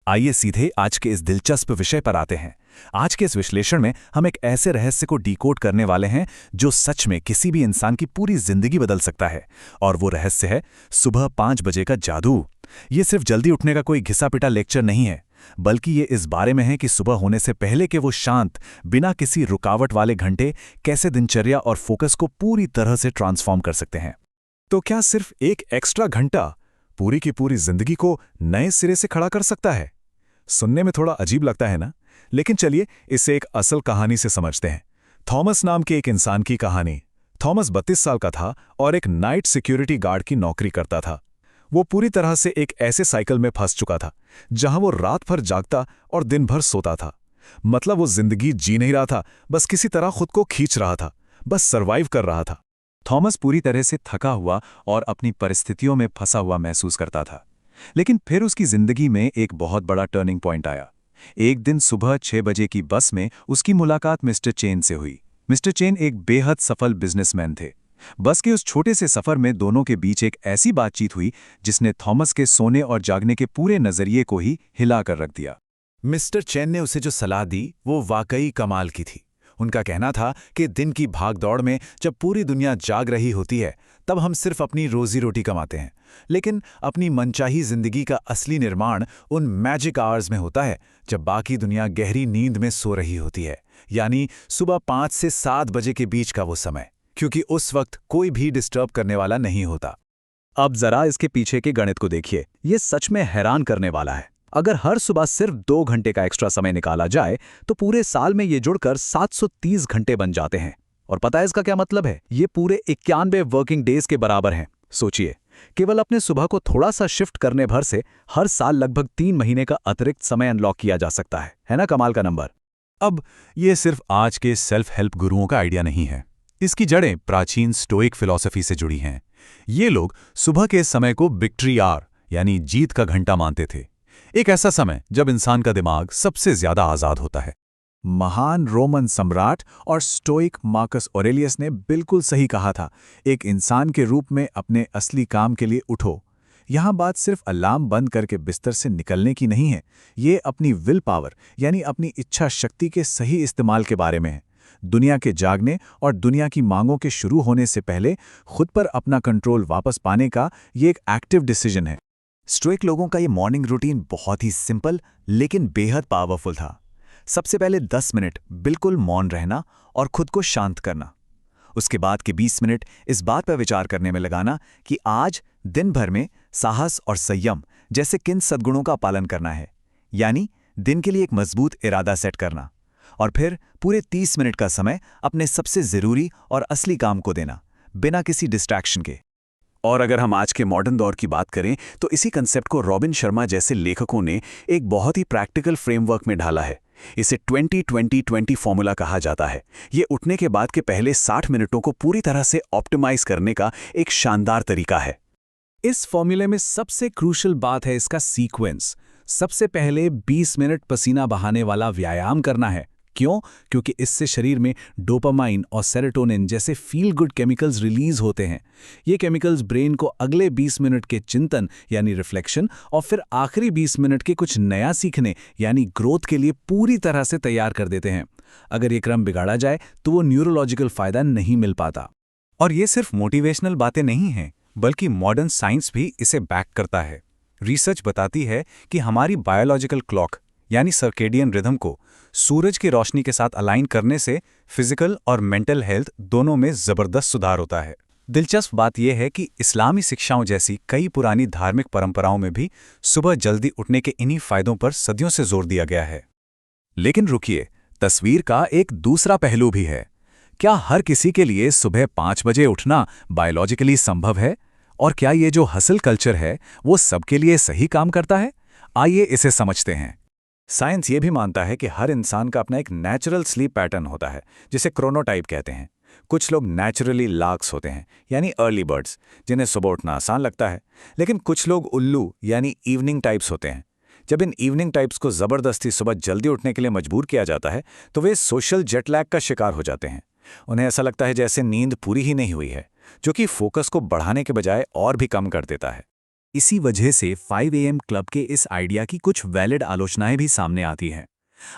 आइए सीधे आज के इस दिलचस्प विषय पर आते हैं। आज के इस विश्लेषण में हम एक ऐसे रहस्य को डिकोड करने वाले हैं जो सच में किसी भी इंसान की पूरी जिंदगी बदल सकता है। और वो रहस्य है सुबह 5 बजे का जादू। ये सिर्फ जल्दी उठने का कोई घिसा-पिटा लेक्चर नहीं है, बल्कि ये इस बारे में है कि सुबह होने से पहले के वो शांत, बिना किसी रुकावट वाले घंटे कैसे दिनचर्या और फोकस को पूरी तरह से ट्रांसफॉर्म कर सकते हैं। तो क्या सिर्फ एक एक्स्ट्रा घंटा पूरी की पूरी जिंदगी को नए सिरे से खड़ा कर सकता है? सुनने में थोड़ा अजीब लगता है ना, लेकिन चलिए इसे एक असल कहानी से समझते हैं। थॉमस नाम के एक इंसान की कहानी। थॉमस 32 साल का था और एक नाइट सिक्योरिटी गार्ड की नौकरी करता था। वो पूरी तरह से एक ऐसे साइकिल में फंस चुका था जहां वो रात भर जागता और दिन भर सोता था। मतलब वो जिंदगी जी नहीं रहा था, बस किसी तरह खुद को खींच रहा था, बस सरवाइव कर रहा था। थॉमस पूरी तरह से थका हुआ और अपनी परिस्थितियों में फंसा हुआ महसूस करता था। लेकिन फिर उसकी जिंदगी में एक बहुत बड़ा टर्निंग पॉइंट आया। एक दिन सुबह 6 बजे की बस में उसकी मुलाकात मिस्टर चेन से हुई। मिस्टर चेन एक बेहद सफल बिजनेसमैन थे। बस के उस छोटे से सफर में दोनों के बीच एक ऐसी बातचीत हुई जिसने थॉमस के सोने और जागने के पूरे नजरिए को ही हिला कर रख दिया। मिस्टर चेन ने उसे जो सलाह दी वो वाकई कमाल की थी। उनका कहना था कि दिन की भागदौड़ में जब पूरी दुनिया जाग रही होती है तब हम सिर्फ अपनी रोजी रोटी कमाते हैं, लेकिन अपनी मनचाही जिंदगी का असली निर्माण उन मैजिक आवर्स में होता है जब बाकी दुनिया गहरी नींद में सो रही होती है, यानी सुबह 5 से 7 बजे के बीच का वो समय, क्योंकि उस वक्त कोई भी डिस्टर्ब करने वाला नहीं होता। अब जरा इसके पीछे के गणित को देखिए, ये सच में हैरान करने वाला है। अगर हर सुबह सिर्फ 2 घंटे का एक्स्ट्रा समय निकाला जाए तो पूरे साल में ये जुड़कर 730 घंटे बन जाते हैं। और पता है इसका क्या मतलब है? ये पूरे 91 वर्किंग डेज के बराबर हैं। सोचिए, केवल अपने सुबह को थोड़ा सा शिफ्ट करने भर से हर साल लगभग 3 महीने का अतिरिक्त समय अनलॉक किया जा सकता है ना? कमाल का नंबर। अब ये सिर्फ आज के सेल्फ हेल्प गुरुओं का आइडिया नहीं है। इसकी जड़ें प्राचीन स्टोइक फिलॉसफी से जुड़ी हैं। ये लोग सुबह के समय को विक्ट्री आवर यानी जीत का घंटा मानते थे, एक ऐसा समय जब इंसान का दिमाग सबसे ज्यादा आजाद होता है। महान रोमन सम्राट और स्टोइक मार्कस ऑरेलियस ने बिल्कुल सही कहा था, एक इंसान के रूप में अपने असली काम के लिए उठो। यहां बात सिर्फ अलार्म बंद करके बिस्तर से निकलने की नहीं है, ये अपनी विल पावर यानी अपनी इच्छा शक्ति के सही इस्तेमाल के बारे में है। दुनिया के जागने और दुनिया की मांगों के शुरू होने से पहले खुद पर अपना कंट्रोल वापस पाने का ये एक एक्टिव डिसीजन है। स्टोइक लोगों का ये मॉर्निंग रूटीन बहुत ही सिंपल लेकिन बेहद पावरफुल था। सबसे पहले 10 मिनट बिल्कुल मौन रहना और खुद को शांत करना। उसके बाद के 20 मिनट इस बात पर विचार करने में लगाना कि आज दिन भर में साहस और संयम जैसे किन सद्गुणों का पालन करना है, यानी दिन के लिए एक मजबूत इरादा सेट करना। और फिर पूरे 30 मिनट का समय अपने सबसे ज़रूरी और असली काम को देना, बिना किसी डिस्ट्रैक्शन के। और अगर हम आज के मॉडर्न दौर की बात करें तो इसी कंसेप्ट को रॉबिन शर्मा जैसे लेखकों ने एक बहुत ही प्रैक्टिकल फ्रेमवर्क में ढाला है। इसे 20-20-20 फॉर्मूला कहा जाता है। ये उठने के बाद के पहले 60 मिनटों को पूरी तरह से ऑप्टिमाइज करने का एक शानदार तरीका है। इस फॉर्मूले में सबसे क्रूशियल बात है इसका सीक्वेंस। सबसे पहले 20 मिनट पसीना बहाने वाला व्यायाम करना है। क्यों? क्योंकि इससे शरीर में डोपामाइन और सेरोटोनिन जैसे फील गुड केमिकल्स रिलीज होते हैं। ये केमिकल्स ब्रेन को अगले 20 मिनट के चिंतन यानी रिफ्लेक्शन और फिर आखिरी 20 मिनट के कुछ नया सीखने यानी ग्रोथ के लिए पूरी तरह से तैयार कर देते हैं। अगर ये क्रम बिगाड़ा जाए तो वो न्यूरोलॉजिकल फायदा नहीं मिल पाता। और ये सिर्फ मोटिवेशनल बातें नहीं हैं, बल्कि मॉडर्न साइंस भी इसे बैक करता है। रिसर्च बताती है कि हमारी बायोलॉजिकल क्लॉक यानी सर्केडियन रिदम को सूरज की रोशनी के साथ अलाइन करने से फिजिकल और मेंटल हेल्थ दोनों में जबरदस्त सुधार होता है। दिलचस्प बात यह है कि इस्लामी शिक्षाओं जैसी कई पुरानी धार्मिक परंपराओं में भी सुबह जल्दी उठने के इन्हीं फायदों पर सदियों से जोर दिया गया है। लेकिन रुकिए, तस्वीर का एक दूसरा पहलू भी है। क्या हर किसी के लिए सुबह 5 बजे उठना बायोलॉजिकली संभव है? और क्या ये जो हसल कल्चर है वो सबके लिए सही काम करता है? आइए इसे समझते हैं। साइंस ये भी मानता है कि हर इंसान का अपना एक नेचुरल स्लीप पैटर्न होता है, जिसे क्रोनोटाइप कहते हैं। कुछ लोग नेचुरली लार्क्स होते हैं यानी अर्ली बर्ड्स, जिन्हें सुबह उठना आसान लगता है, लेकिन कुछ लोग उल्लू यानी इवनिंग टाइप्स होते हैं। जब इन इवनिंग टाइप्स को जबरदस्ती सुबह जल्दी उठने के लिए मजबूर किया जाता है तो वे सोशल जेट लैग का शिकार हो जाते हैं। उन्हें ऐसा लगता है जैसे नींद पूरी ही नहीं हुई है, जो कि फोकस को बढ़ाने के बजाय और भी कम कर देता है। इसी वजह से 5 AM क्लब के इस आइडिया की कुछ वैलिड आलोचनाएं भी सामने आती हैं।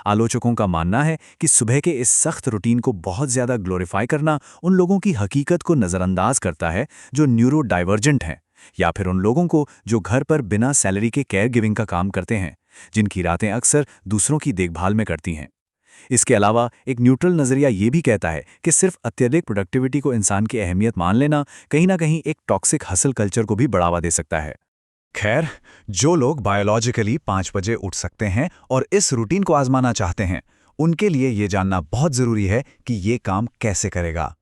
आलोचकों का मानना है कि सुबह के इस सख्त रूटीन को बहुत ज़्यादा ग्लोरीफाई करना उन लोगों की हकीकत को नज़रअंदाज करता है जो न्यूरो डाइवर्जेंट हैं, या फिर उन लोगों को जो घर पर बिना सैलरी के केयर गिविंग का काम करते हैं, जिनकी रातें अक्सर दूसरों की देखभाल में करती हैं। इसके अलावा एक न्यूट्रल नज़रिया ये भी कहता है कि सिर्फ अत्यधिक प्रोडक्टिविटी को इंसान की अहमियत मान लेना कहीं ना कहीं एक टॉक्सिक हसल कल्चर को भी बढ़ावा दे सकता है। खैर, जो लोग बायोलॉजिकली 5 बजे उठ सकते हैं और इस रूटीन को आजमाना चाहते हैं, उनके लिए ये जानना बहुत ज़रूरी है कि ये काम कैसे करेगा।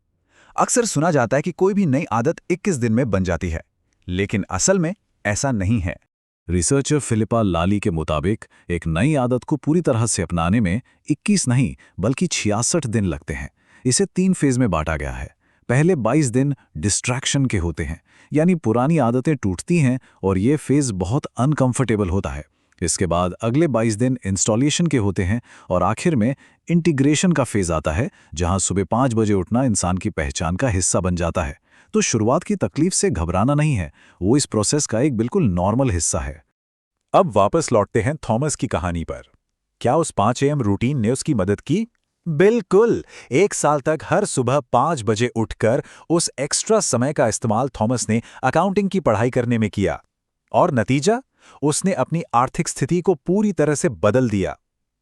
अक्सर सुना जाता है कि कोई भी नई आदत 21 दिन में बन जाती है, लेकिन असल में ऐसा नहीं है। रिसर्चर फिलिपा लाली के मुताबिक एक नई आदत को पूरी तरह से अपनाने में 21 नहीं बल्कि 66 दिन लगते हैं। इसे 3 फेज में बांटा गया है। पहले 22 दिन डिस्ट्रैक्शन के होते हैं, यानी पुरानी आदतें टूटती हैं और ये फेज बहुत अनकंफर्टेबल होता है। इसके बाद अगले 22 दिन इंस्टॉलेशन के होते हैं और आखिर में इंटीग्रेशन का फेज आता है, जहां सुबह 5 बजे उठना इंसान की पहचान का हिस्सा बन जाता है। तो शुरुआत की तकलीफ से घबराना नहीं है, वो इस प्रोसेस का एक बिल्कुल नॉर्मल हिस्सा है। अब वापस लौटते हैं थॉमस की कहानी पर। क्या उस 5 AM रूटीन ने उसकी मदद की? बिल्कुल। 1 साल तक हर सुबह 5 बजे उठकर उस एक्स्ट्रा समय का इस्तेमाल थॉमस ने अकाउंटिंग की पढ़ाई करने में किया। और नतीजा? उसने अपनी आर्थिक स्थिति को पूरी तरह से बदल दिया।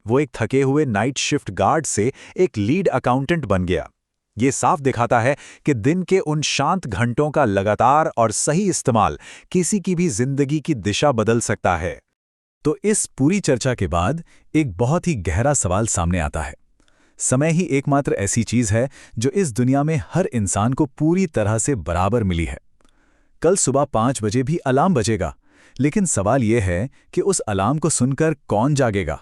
वो एक थके हुए नाइट शिफ्ट गार्ड से एक लीड अकाउंटेंट बन गया। ये साफ दिखाता है कि दिन के उन शांत घंटों का लगातार और सही इस्तेमाल किसी की भी जिंदगी की दिशा बदल सकता है। तो इस पूरी चर्चा के बाद एक बहुत ही गहरा सवाल सामने आता है। समय ही एकमात्र ऐसी चीज है जो इस दुनिया में हर इंसान को पूरी तरह से बराबर मिली है। कल सुबह 5 बजे भी अलार्म बजेगा, लेकिन सवाल यह है कि उस अलार्म को सुनकर कौन जागेगा?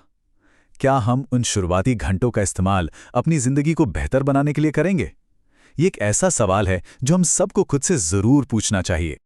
क्या हम उन शुरुआती घंटों का इस्तेमाल अपनी जिंदगी को बेहतर बनाने के लिए करेंगे? ये एक ऐसा सवाल है जो हम सबको खुद से जरूर पूछना चाहिए।